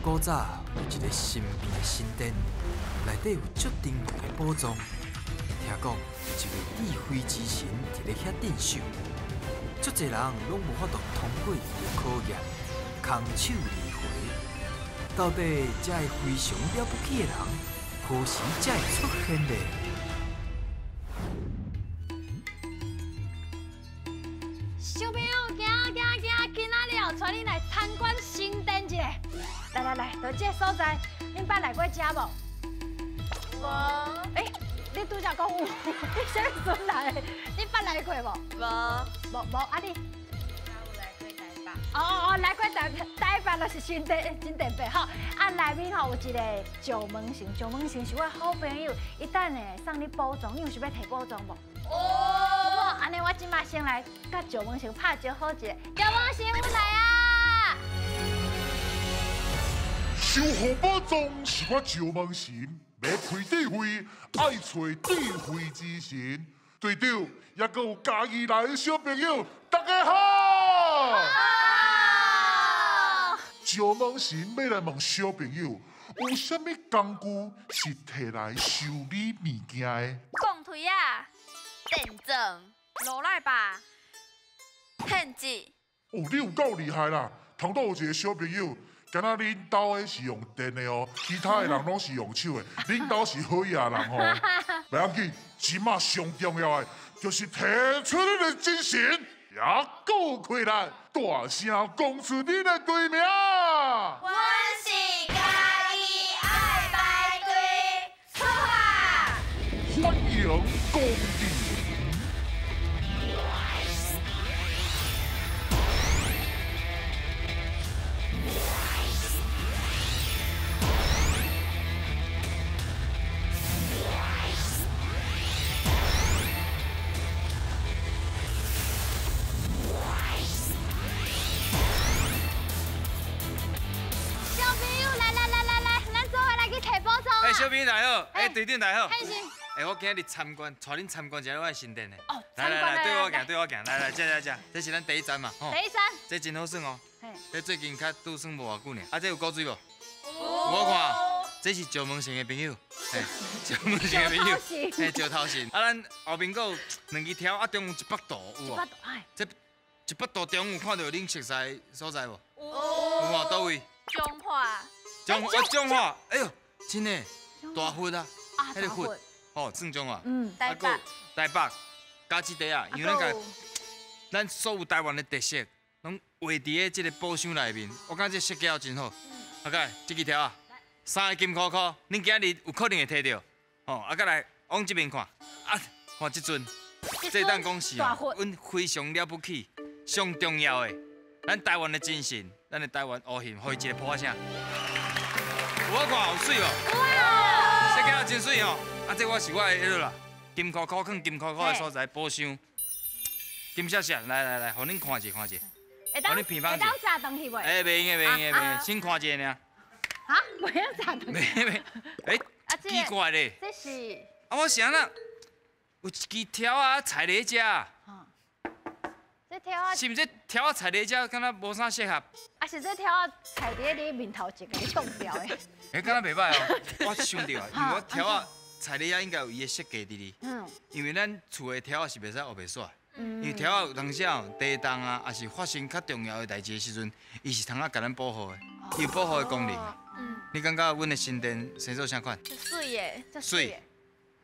古早有一个神秘的神殿，内底有足珍贵的宝藏。听讲有一位智慧之神伫咧遐镇守，足侪人拢无法度通过伊的考验，空手而回。到底这个非常了不起的人，何时才会出现呢？ 小朋友，行，今仔日哦，带你来参观神殿一下。来，到这个所在，恁捌来过遮无？无。诶，你拄则讲有，你啥时阵来的？你捌来过无？无，啊你？有来过台北。哦，来过台北就是神殿北吼。啊，内面吼有一个九门城，九门城是我好朋友，伊等下送你宝藏，你有想要摕宝藏无？ 哦，安尼我即马先来甲九门城拍招呼一下。九门城，我来啊！守护宝藏是我九门神，要开智慧，爱找智慧之神。队长，也阁有家己来的小朋友，大家好！九门神要来问小朋友，有啥物工具是摕来修理物件的？钢推啊！ 电钻、罗赖吧、片子。哦，你有够厉害啦！头拄有一个小朋友，敢若恁兜的是用电的哦，其他的人拢是用手的。恁兜是好野人吼，袂要紧。即马上重要的就是提出你的精神，也够困难，大声讲出你的队名。阮是家己爱排队出发。欢迎光临。 小朋友大好，队长大好。开心。我今日参观，带恁参观一下我的神殿的。哦，来，对我行，来，这是咱第一站嘛，吼。第一站。这真好耍哦。这最近较拄算无偌久呢。啊，这有古水无？有。我看，这是石门城的朋友，石门城的朋友，石头神。啊，咱后面佫有2支条，啊，中有100度，有无？这100度中有看到恁熟悉所在无？有无？倒位？中华。中华，哎呦，真的。 大佛啊，迄个佛，哦，正宗啊。台北，加一块啊，因为咱所有台湾的特色，拢画伫咧即个宝箱内面。我感觉设计真好。啊，个这支条啊，3个金箍箍，恁今日有可能会摕到。哦，啊，个来往这边看，啊，看这尊，这当讲是哦，阮非常了不起、上重要的，咱台湾的精神，咱的台湾乌线，互伊一个破声。我看有水无？哇！设计啊真水吼！啊，这我是我的迄落啦，金箍箍放金箍箍的所在，宝箱。金闪闪，来，互恁看一下，互恁偏方一下。会当炸东西袂？袂用，先看一下尔。啊，袂用炸东西。袂，奇怪咧。这是。啊，我想啦，有一支条啊，菜咧食。这条啊。是毋是这条啊菜咧食，敢若无啥适合？啊，是这条啊菜伫你面头前给你冻掉的。敢若袂歹哦，我想到啊，因为我条啊菜咧应该有伊的设计伫哩。因为咱厝的条啊是袂使学袂煞。因为条啊有当时啊地动啊，也是发生较重要的代志的时阵，伊是通啊甲咱保护的，伊有保护的功能。你感觉阮的神殿生做啥款？水耶，水，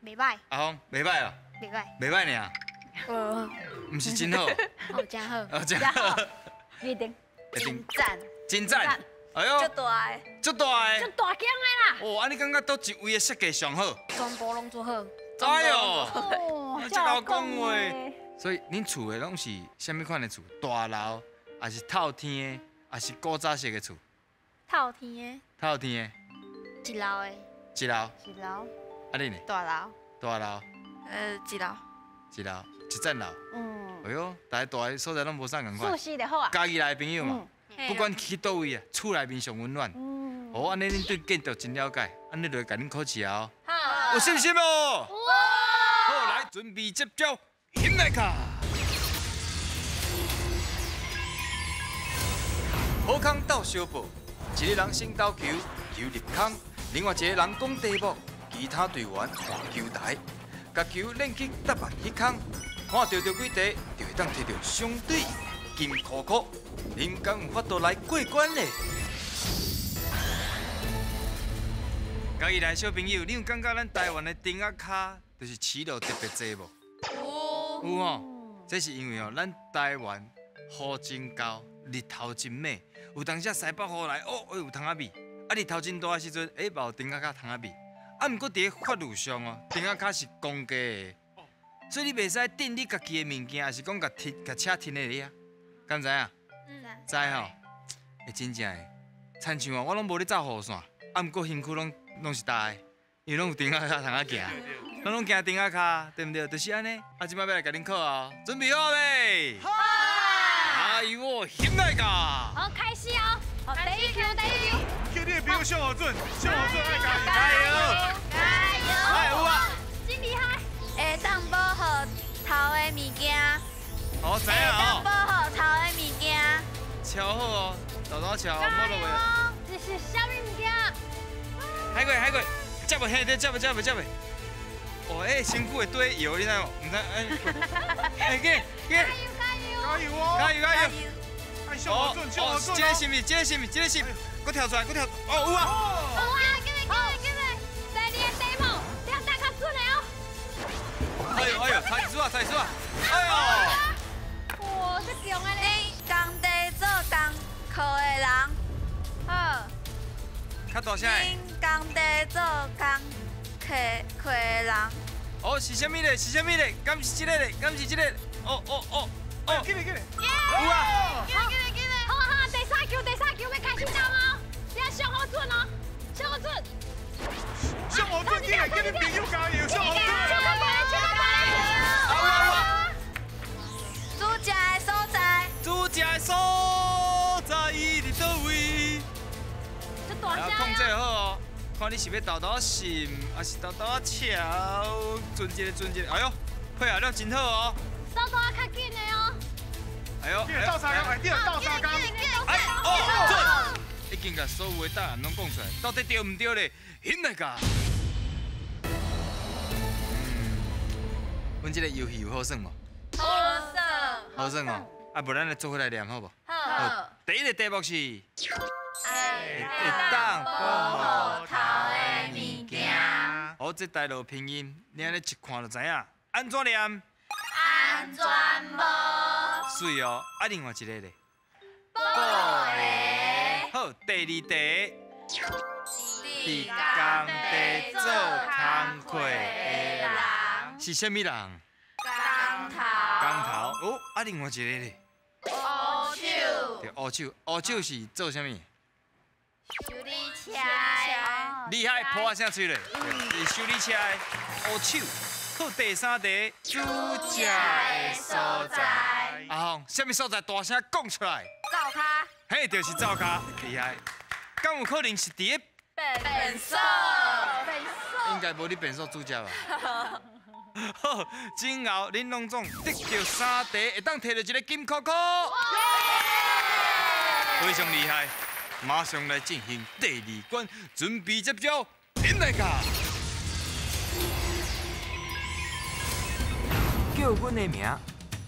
袂歹。阿峰，袂歹哦。袂歹尔。毋是真好。哦，真好。哦，真好。一定。真赞。哎呦。足大的。足大间的啦。哦，安尼感觉倒一位的设计上好。全部拢做好。哎呦。哦，这老讲话。所以恁厝的拢是啥物款的厝？大楼，还是透天的，还是古早式的厝？透天的。透天的。一楼的。一楼。一楼。啊你呢？大楼。大楼。一楼。一楼，一层楼。哎呦，大家大个所在拢无啥共款。舒适就好啊。家己来的朋友嘛，不管去倒位啊，厝内面上温暖。哦，安尼恁对建筑真了解，安尼就甲恁考试啊。好。有信心哦。好，来准备接招，迎来卡。好康到小报，一个人先投球，球入空，另外一个人讲题目，其他队员换球台，甲球扔去答案迄空，看到几题就会当摕到相对应的金箍箍。恁敢有法度来过关呢？家己来小朋友，你有感觉咱台湾的丁仔卡就是饲料特别济无？有吼，这是因为吼，咱台湾雨真高，日头真美，有当时西北雨来，有虫仔味，日头真大的时阵，嘛有丁仔卡虫仔味。毋过伫咧法律上哦，丁仔卡是公家的，所以你袂使订你家己的物件，还是讲甲车停在咧啊？敢知影？知吼，真正的，亲像我拢无咧走雨伞，毋过身躯拢是大的，因为拢有丁仔卡通啊行，咱拢行丁仔卡，对毋对？就是安尼。即摆要来甲恁考啊，准备好未？好！加油，现在个！好，开始哦！好，第一球，叫你的朋友向我准，向我准，爱加油！加油啊！真厉害！会当保护头的物件，好，知影会当哦。保护头的物件。敲好哦，豆豆敲，我落袂。这是啥物物件？海龟，接袂下，接袂。哦，身躯会堆油，你知无？唔知紧，加油！加油！加油！爱向我准，向我准！这个是咪？搁跳出来，有啊！好，给你！第二个题目，你要打较准的哦。哎呦，猜输啊！哎呦！哇，这强的咧！工地做工课的人，好。较大声的。恁工地做工课的人，哦，是啥物咧？敢是这个咧？哦！给你！有啊！好，第三球要开始了吗？你要上好准哦，上好准！向我准，给你朋友加油，向我准！主食的所在，主食的所在伫倒位？这大声控制好哦，看你是要豆豆心，还是豆豆桥？准一个，哎呦，配合了真好哦！速度要较紧的哦。哎呦，你倒三缸，你倒三缸。准！已经甲所有的答案拢讲出来，到底对唔对咧？现在个，阮这个游戏有好耍无？好耍哦！啊，无咱来做伙来念好无？好。第一个题目是。会当保护头的物件。好，这台路拼音，你安尼一看就知影。安怎念？安全帽，水哦。啊，另外一个咧。玻璃，好，第二题。伫工地做工课的人是啥物人？工头，哦，啊，另外一个咧。乌手，对，乌手是做啥物？修理车的，厉害，破啊声吹咧，是修理车的乌手。好，第三题，主食的所在。阿红，什么所在？大声讲出来。灶骹，嘿，就是灶骹，厉害。敢有可能是伫咧便所，应该无你便所煮食吧？好，今后恁拢总得到3题，会当摕到一个金箍箍，非常厉害。马上来进行第2关，准备接招，恁来甲！叫阮的名，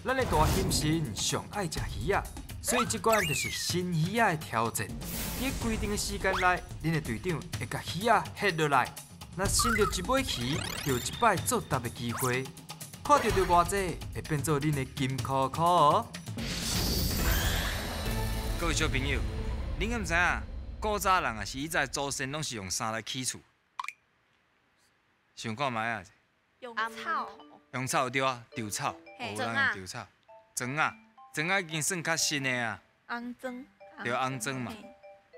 咱的大猩猩上爱食鱼仔，所以这关就是新鱼仔的挑战。伫规定的时间内，恁的队长会甲鱼仔下落来。若伸到一尾鱼，就有一摆作答的机会。看到着偌济，会变做恁的金箍箍哦。各位小朋友。恁敢知影？古早人也是以前祖先拢是用啥来起厝？想看觅啊？用草，用草对啊，稻草。嘿人用稻草。砖啊已经算较新的啊。红砖，对，红砖嘛。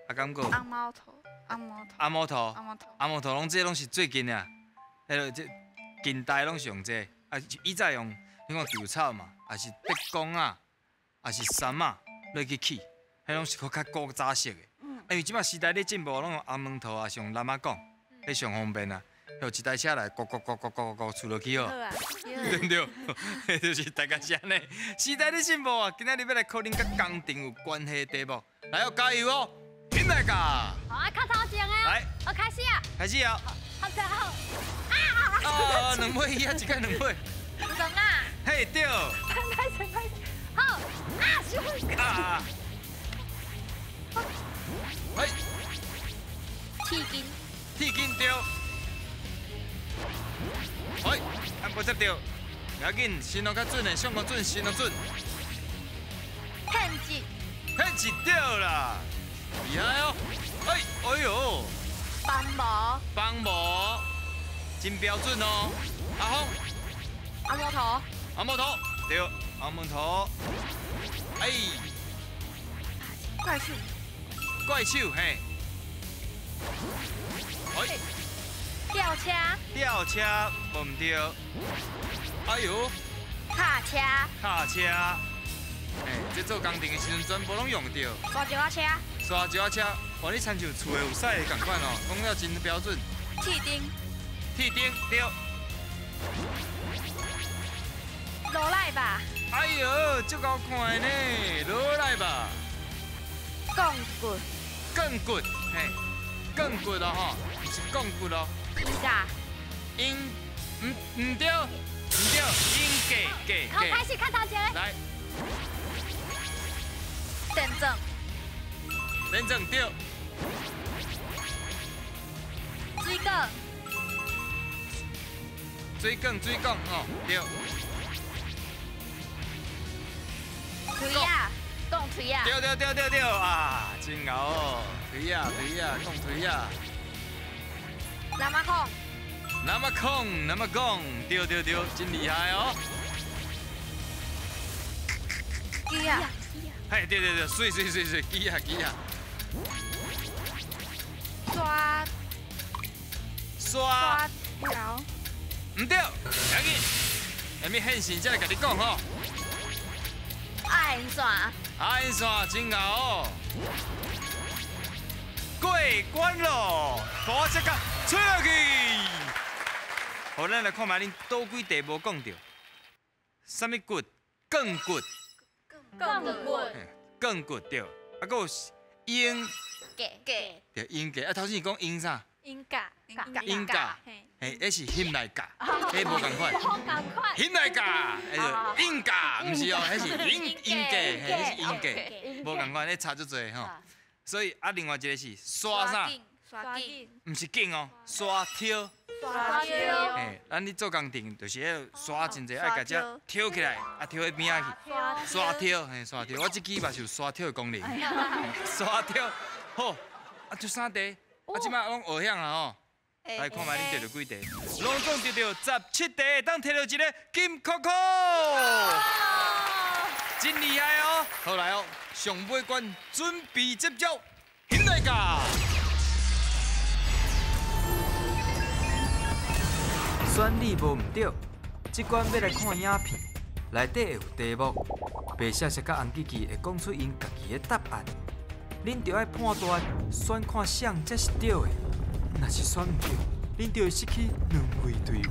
啊，敢个？红毛头，红毛头拢这拢是最近的啊。迄个这近代拢是用这个，啊，以前用你看稻草嘛，还是竹竿啊，还是杉啊，落去起。迄拢是较古早式的，因为即摆时代咧进步，拢用红毛头啊，上蓝马讲，迄上方便啊。有一台车来，咕出落去哦，对不对？就是大家是安尼。时代咧进步啊，今仔日要来考恁甲工程有关系的题目，来哦，加油哦！现来噶。好啊，靠头前的哦。来，我开始啊。开始啊！好的好。啊，两尾伊啊，一个两尾。什啊？嘿，对。开始。好啊，兄。啊。嘿，铁筋。铁筋对。嘿，按不接对，不要紧，心路较准的，上较准，心路准。骗子。嘿，是对啦，厉害哦！哎呦，帮无。帮无，真标准哦。阿峰，阿摩头。阿木头，对，阿木头。哎，怪兽。怪手嘿。哎，吊车。吊车无唔对。哎呦，卡车。卡车。哎，这做工程的时阵全部拢用到。刷石仔车。刷石仔车，哇，你亲像厝的有驶的共款哦，讲了真标准。铁钉。铁钉对。落来吧。哎呦，足够看的呢，落来吧。杠骨。杠骨，嘿，杠骨咯吼，不是杠骨咯。鹰架。鹰，唔对，唔对，鹰架。好，开始靠头前的。来，电正。连正对。水管。水管吼对。锤啊，讲锤啊。对啊，真牛哦，锤啊，讲锤啊。那么讲。那么讲，对，真厉害哦。机啊。嘿，对，水，机啊。刷条。唔对，要紧，下面现身才来甲你讲吼。按线。按线真牛哦。过关咯，大只甲吹落去。好，咱来看卖恁倒几题无讲到。什么骨？杠骨。杠骨。杠骨对，啊，还有鹰。架。对，鹰架。啊，头先讲鹰啥？鹰架。鹰架。嘿，那是翕来架，迄无共款。好赶快。翕来架，迄就鹰架，唔是哦，迄是鹰架，迄是鹰架，无共款，迄差足多吼。所以啊，另外一个是刷啥？刷紧。唔是紧哦，刷挑。刷挑。嘿，咱咧做工程，就是迄刷真济，爱甲只挑起来，啊挑喺边仔去。刷挑，嘿，刷挑，我即支嘛是有刷挑的功能。刷挑，好，啊就3题，啊即摆拢学晓啊吼。来看卖恁得到几题，拢总得到17题，当摕到一个金扣扣，真厉害哦！好来哦，上尾关准备接招，现来噶！选你无唔对，这关要来看影片，内底会有题目，白色色甲红记记会讲出因家己的答案，恁就要判断选看谁才是对的。若是选唔对，恁就会失去2位队员；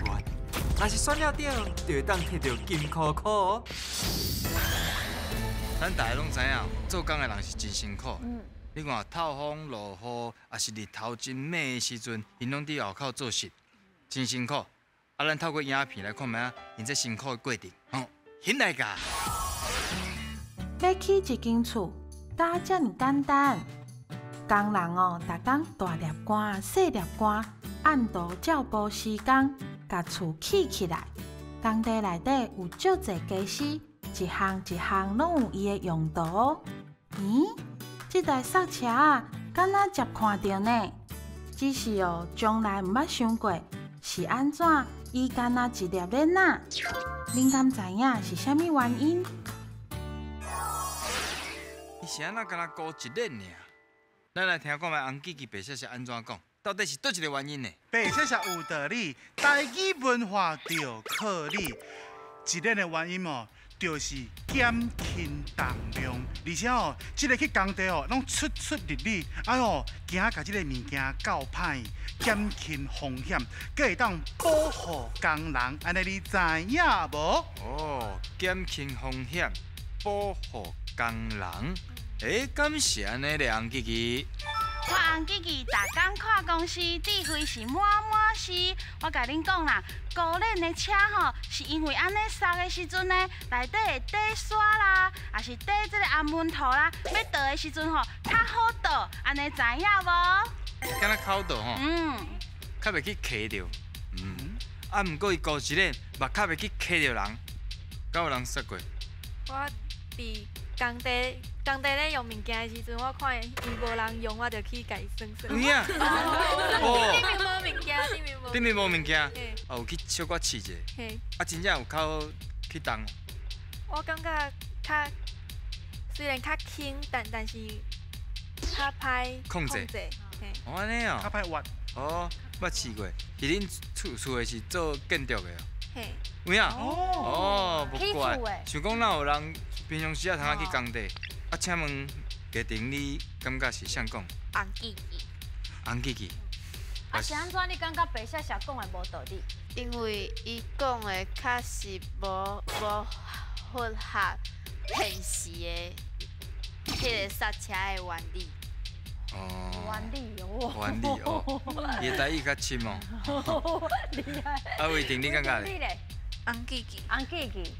若是选了对，就会当摕到金箍箍。咱大家拢知影，做工的人是真辛苦。你看透风落雨，也是日头真猛的时阵，因拢伫后口做事，真辛苦。啊，咱透过影片来看卖因这辛苦的过程，吼，现来噶。要起一间厝，哪这么简单？工人哦，逐工大粒竿、细粒竿，按图照步施工，甲厝起起来。工地内底有足侪家私，一项一项拢有伊的用途哦。咦，这台刹车啊，敢若才看到呢？只是哦，从来毋捌想过是安怎，伊敢若一粒咧哪？恁敢知影是啥物原因？伊是安那敢若高一粒尔？咱来听看卖红记记白色是安怎讲，到底是倒一个原因呢？白色是有道理，台语文化就靠你。一个的原因哦，就是减轻重量，而且哦，这个去工地哦，拢出入入，哎哟，惊甲这个物件够歹，减轻风险，佮会当保护工人，安尼你知影无？哦，减轻风险，保护工人。敢是安尼咧，红吉吉。我红吉吉，逐工看公司，智慧是满满是。我甲恁讲啦，高恁的车吼，是因为安尼刹的时阵呢，内底会底沙啦，也是底这个暗门头啦，要倒的时阵吼，较好倒，安尼知影无？敢若口倒吼，较袂去磕着。啊，毋过伊高一咧，嘛较袂去磕着人，敢有人说过？我伫工地咧用物件的时阵，我看伊无人用，我就去甲伊算算。有影？哦，顶面无物件，顶面无物件，嘿，有去小可试者。嘿，啊，真正有靠去动。我感觉虽然较轻，但是较歹控制。嘿，哦，安尼哦。较歹挖。哦，捌试过。是恁厝的是做建筑的哦。嘿，有影？哦，起无怪厝的。想讲，哪有人平常时啊，通啊去工地？啊，请问家庭你感觉是啥讲？红吉吉，红吉吉。啊，是安怎？你感觉白雪雪讲的无道理？因为伊讲的确实无符合现实的迄个刹车的原理。哦。原理哦。原理哦。伊台语较深哦。厉害。啊，伟霆，你感觉咧？你咧？红吉吉，红吉吉。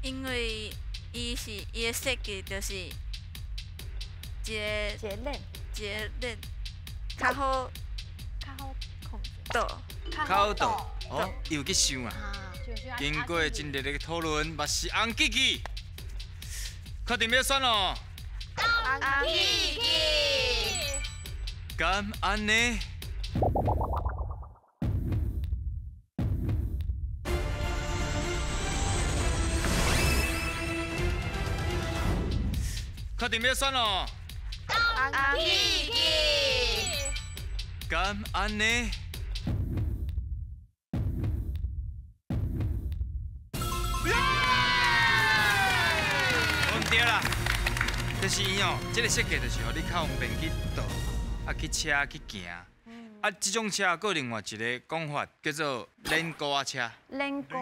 因为伊的设计就是一个链，较好控制。倒。较好倒。哦，伊有去想啊。经过真热烈的讨论，嘛是红吉吉。确定要选咯？红吉吉。敢安尼？确定要选咯？红吉吉。敢安尼？对啦，就是伊哦，这个设计就是互你较方便去倒，啊去车去行。啊，这种车还有另外一个讲法叫做连高啊车。连高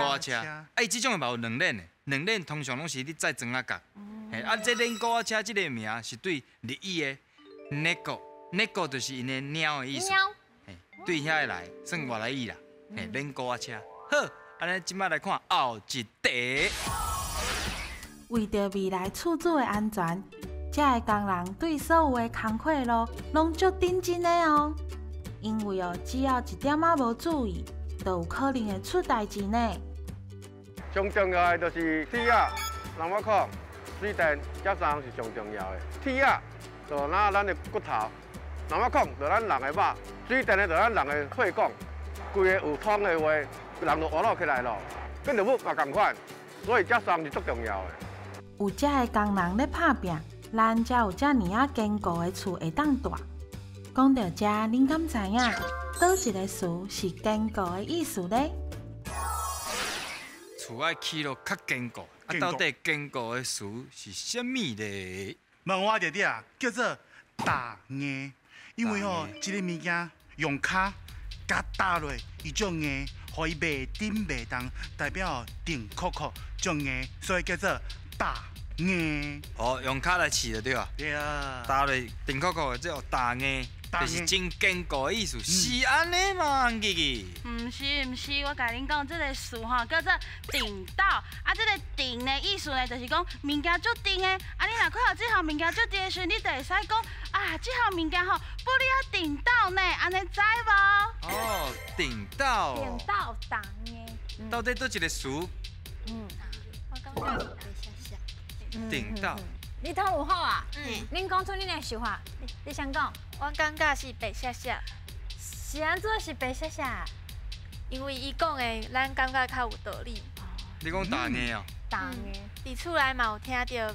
啊车。啊，伊这种嘛有两链的，两链通常拢是你载装啊角。嘿，啊，这连高啊车这个名是对日语的 neko 就是因的鸟的意思。嘿，对遐个来算外来语啦。嘿，连高啊车。好，安尼即摆来看后一题。为着未来厝主的安全，这个工人对所有的工课路拢足认真的哦。因为只要一点仔无注意，就有可能会出代志呢。上重要的就是铁啊、人我讲，水电、接送是上重要的。铁啊，就拿咱的骨头；人我讲，就咱人的肉；水电的就咱人的血管。规个有通的话，人就活络起来咯。跟着物嘛同款，所以接送是足重要的。有这个工人咧打拼，咱才有这尔啊坚固的厝会当住。讲到这，恁敢知影倒一个词是坚固的意思咧？厝爱起落较坚固，啊，到底坚固的词是啥物咧？问我弟弟啊，叫做打硬，因为一个物件用骹甲打落，伊种硬，互伊袂顶袂动，代表定酷酷，种硬，所以叫做打硬。哦，用骹来试就对啊。对啊。打落定酷酷的，这叫打硬，就是真坚固的意思，是安尼吗，红吉吉？毋是，我甲恁讲，这个词吼叫做顶倒，啊，这个顶的意思呢，就是讲物件足顶的，啊，你若看到这项物件足顶的时，你就会使讲啊，这项物件吼，不你啊顶倒呢，安尼知无？哦，顶倒。顶倒打的。到底倒一个词？我感觉是白下下。顶倒。你头有好啊？恁讲出恁的想法，你先讲。我感觉是白下下。是安怎是白下下？因为伊讲的，咱感觉较有道理。你讲打硬哦？打的。伫厝内嘛有听到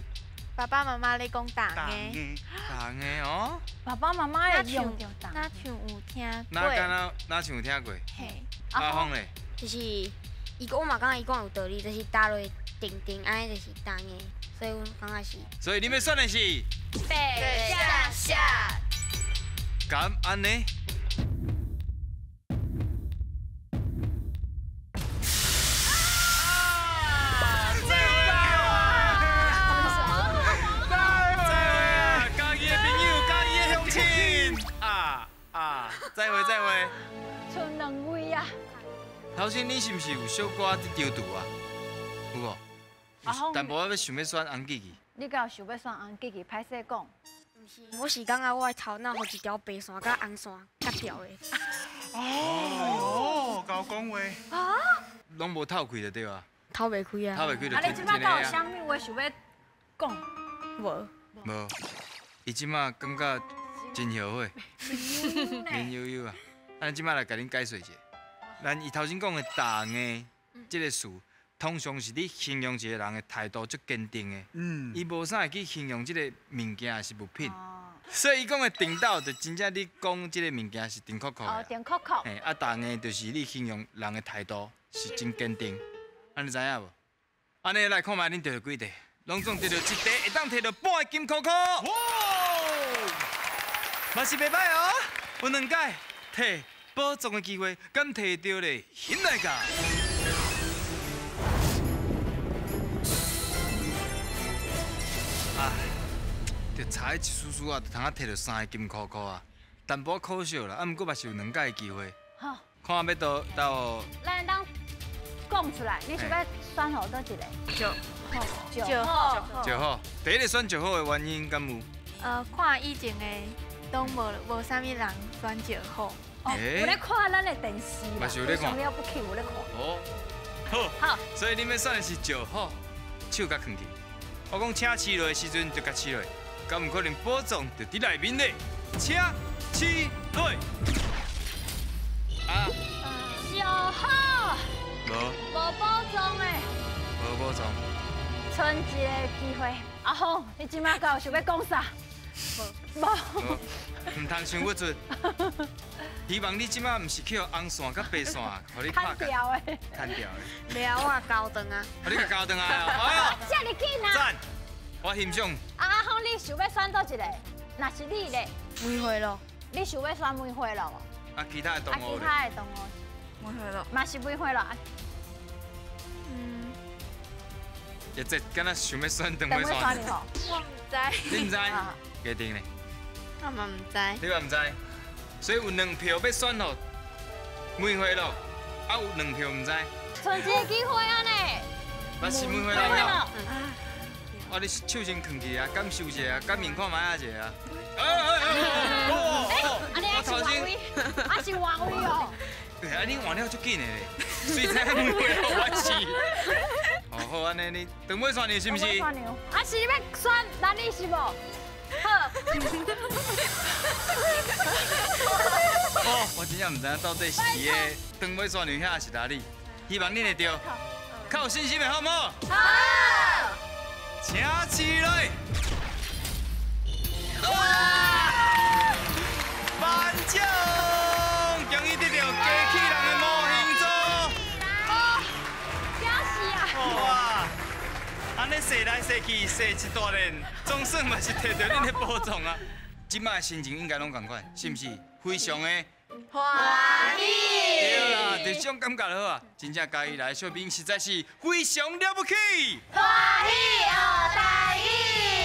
爸爸妈妈咧讲打硬。打硬哦。爸爸妈妈会用着打。哪像有听过？哪像有听过？嘿。阿芳咧？就是我嘛感觉伊讲有道理，就是打落定安尼就是打硬，所以阮感觉是。所以你们选的是白下下。敢安尼？再会再会。剩2位啊。头先你是毋是有小可伫丢毒啊？有无？阿峰，但无要想要选红记记。你敢有想要选红记记？歹势讲。毋是，我是感觉我的头脑有一条白线甲红线夹掉的。哦，甲我讲话。啊？拢无透开就对啊。透袂开啊。透袂开就啊，你即摆敢有啥啊。物话想要讲？无。无，伊即马感觉真后悔，面悠悠啊。咱即马来甲恁解说一下，咱伊头先讲的大硬即个词，通常是你形容一个人的态度足坚定的。伊无啥会去形容即个物件是物品。所以伊讲的顶斗，就真正你讲即个物件是定扣扣的。哦，定扣扣。嘿，啊，大硬就是你形容人的态度是真坚定，安尼知影无？安尼来看觅恁得到几题，拢总得到一题，会当摕到半个金箍箍。哇！嘛是袂歹哦，有2届摕宝藏的机会，敢摕到咧现来个。啊！就差一丝丝啊，就通啊摕到3个金箍箍啊，淡薄可惜啦。啊，毋过嘛是有2届的机会。好，看要到。咱当讲出来，你是要选好倒一个？9号。9号，第一个选9号的原因敢有？看以前的拢无啥物人选9号。哦，有咧看咱的电视啦，嘛是有咧看。了不起，有咧看。哦，好。所以你们选的是9号，手甲放去。我讲请起落的时阵就甲起落，敢有可能宝藏就伫内面咧？请起落。啊。9号。无宝藏诶。无宝藏。剩一个机会，阿峰，你即马有想要讲啥？无。唔通想不出。希望你即马唔是去红线甲白线，互你拍掉诶。摊掉诶。袂啊，我交灯啊。你甲交灯啊？哎呀，遮尔紧啊！赞，我欣赏。阿峰，你想要选倒一个？若是你咧？梅花鹿。你想要选梅花鹿？啊，其他的动物咧？其他的动物。梅花鹿。嘛是梅花鹿。也即敢若想要选长尾山。我唔知。你唔知？决定咧。我嘛唔知。你嘛唔知？所以有2票要选吼梅花鹿，啊有2票唔知。剩一个机会啊呢。嘛是梅花鹿了。啊，你手先放去啊，感受一下，感面看卖下一下啊。我头先，啊是换位哦。啊，你换了足紧的咧，随在梅花鹿我是。哦好，安尼你长尾山牛是毋是？啊是要选哪里是无？好。哦，我真正唔知影到底是伊的长尾山牛遐是哪里，希望恁会对，较有信心的好唔好？好。请起来！哇！颁奖，终于得到机器人的模型组。哦，惊死啊！哇！安尼踅来踅去，踅一大连，总算嘛是摕到恁的宝藏啊！即摆心情应该拢同款，是毋是？非常的欢喜。对啦，就这种感觉就好啊！真正家己来的小兵实在是非常了不起。欢喜学台语。